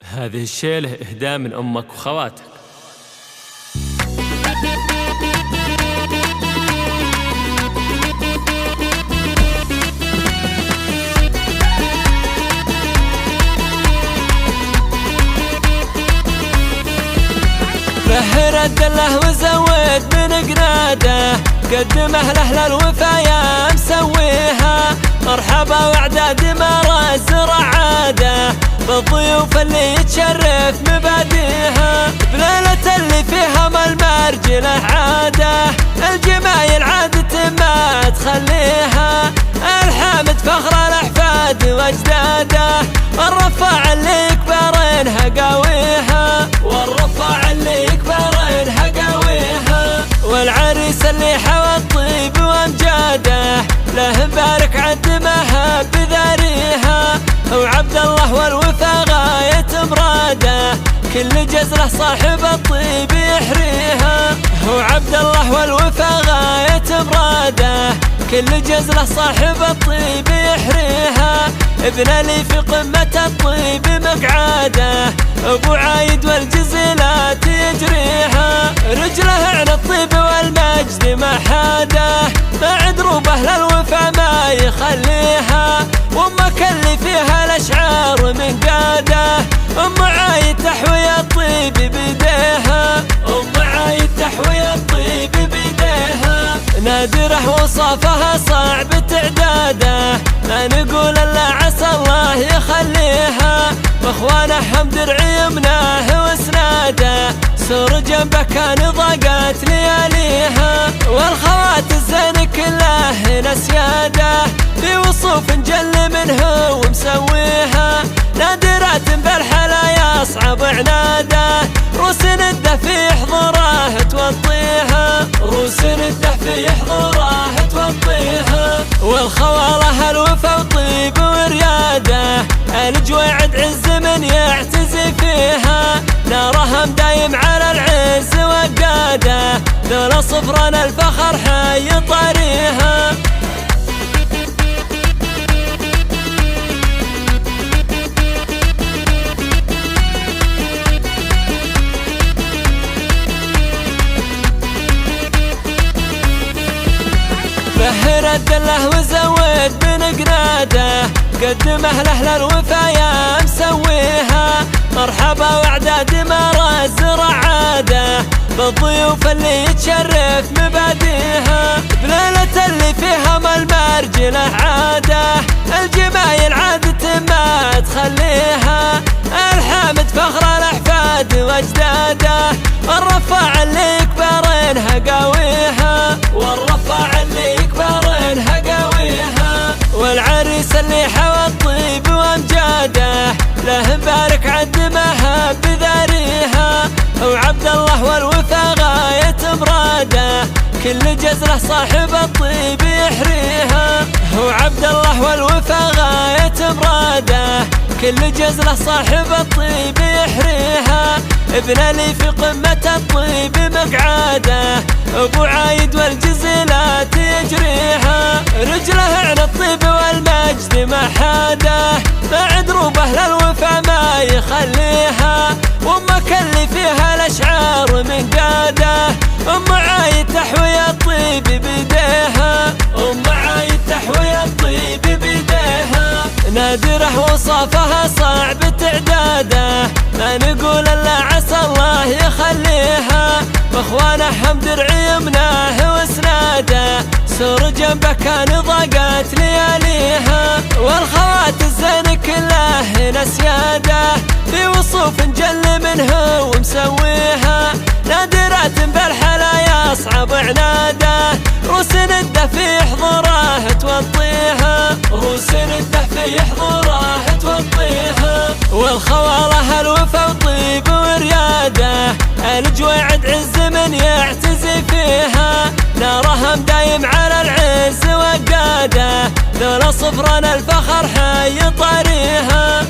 هذه الشيلة إهداء من أمك وخواتك. فهر الدله وزود من قناده، قدمه له الوفا يا مسويها. مرحبا واعداد مرز رعاده، بالضيوف اللي يتشرف مباديها. بليلة اللي فيها ما المرجله عاده، الجمايل عادة ما تخليها. الحامد فخر الاحفاد واجداده، والرفاع اللي يكبرنها قاويها. والرفاع اللي يكبرنها قاويها. والعريس اللي حوى الطيب وامجاده، له بارك عدمها بذاريها. وعبد الله والوفا غاية مراده، كل جزله صاحب الطيب يحريها. وعبد الله والوفا غاية مراده، كل جزله صاحب الطيب يحريها. ابن لي في قمة الطيب مقعاده، ابو عايد والجزيلات يجريها. رجله على الطيب والمجد محاده، مع دروبه للوفا ما يخليها. وامك اللي فيها الاشعار من قاده، ام عايد تحوي الطيب بيديها. ام عايد تحوي الطيب بيديها. نادره وصافها صعب تعداده، ما نقول الا عسى الله يخليها. واخوانه هم درعي يمناه وسناده، سور جنبه كان ضاقت لياليها. والخوات الزين كله هنا سياده، في وصوف جل منه ومسويها. نادرات بالحلا يصعب عناده، روس نده في حضوره توطيها. روس نده في حضوره توطيها. والخواله الوفا وطيب ورياده، الجويعد عز من يعتزي فيها. نارهم دايم على العز وقاده، ذولا صفران الفخر حي طريها. فهر الدله وزود من قناده، قدمه له الوفا يا مسويها. مرحبا واعداد مرز رعاده، بالضيوف اللي يتشرف مباديها. بليلة اللي فيها ما المرجله عاده، الجمايل عادة ما تخليها. الحامد فخر الاحفاد واجداده، والرفاع اللي يكبرنها قاويها. والرفاع اللي يكبرنها قاويها. والعريس اللي حوى الطيب وامجاده، له بارك عدمها بذاريها. وعبد الله والوفا غاية مراده، كل جزله صاحب الطيب يحريها. وعبد الله والوفا غاية مراده، كل جزله صاحب الطيب يحريها. ابن لي في قمة الطيب مقعاده، ابو عايد والجزيلات يجريها. رجله على الطيب والمجد محاده، مع دروبه للوفا ما يخليها. وامك اللي فيها الاشعار من قاده، ام عايد تحوي الطيب بيديها. ام عايد تحوي الطيب بيديها. نادره وصافها صعب تعداده، ما نقول الا عسى الله يخليها. واخوانه هم درعي يمناه وسناده، سور جنبه كان ضاقت لياليها. والخوات الزين كله هنا سياده، في وصوف جل منه ومسويها. نادرات بالحلا يصعب عناده، روس نده في حضوره توطيها. روس نده في حضوره توطيها. والخواله الوفا وطيب ورياده، الجويعد عز من يعتزي فيها. نارهم دايم على العز وقاده، ذولا صفران الفخر حي طريها.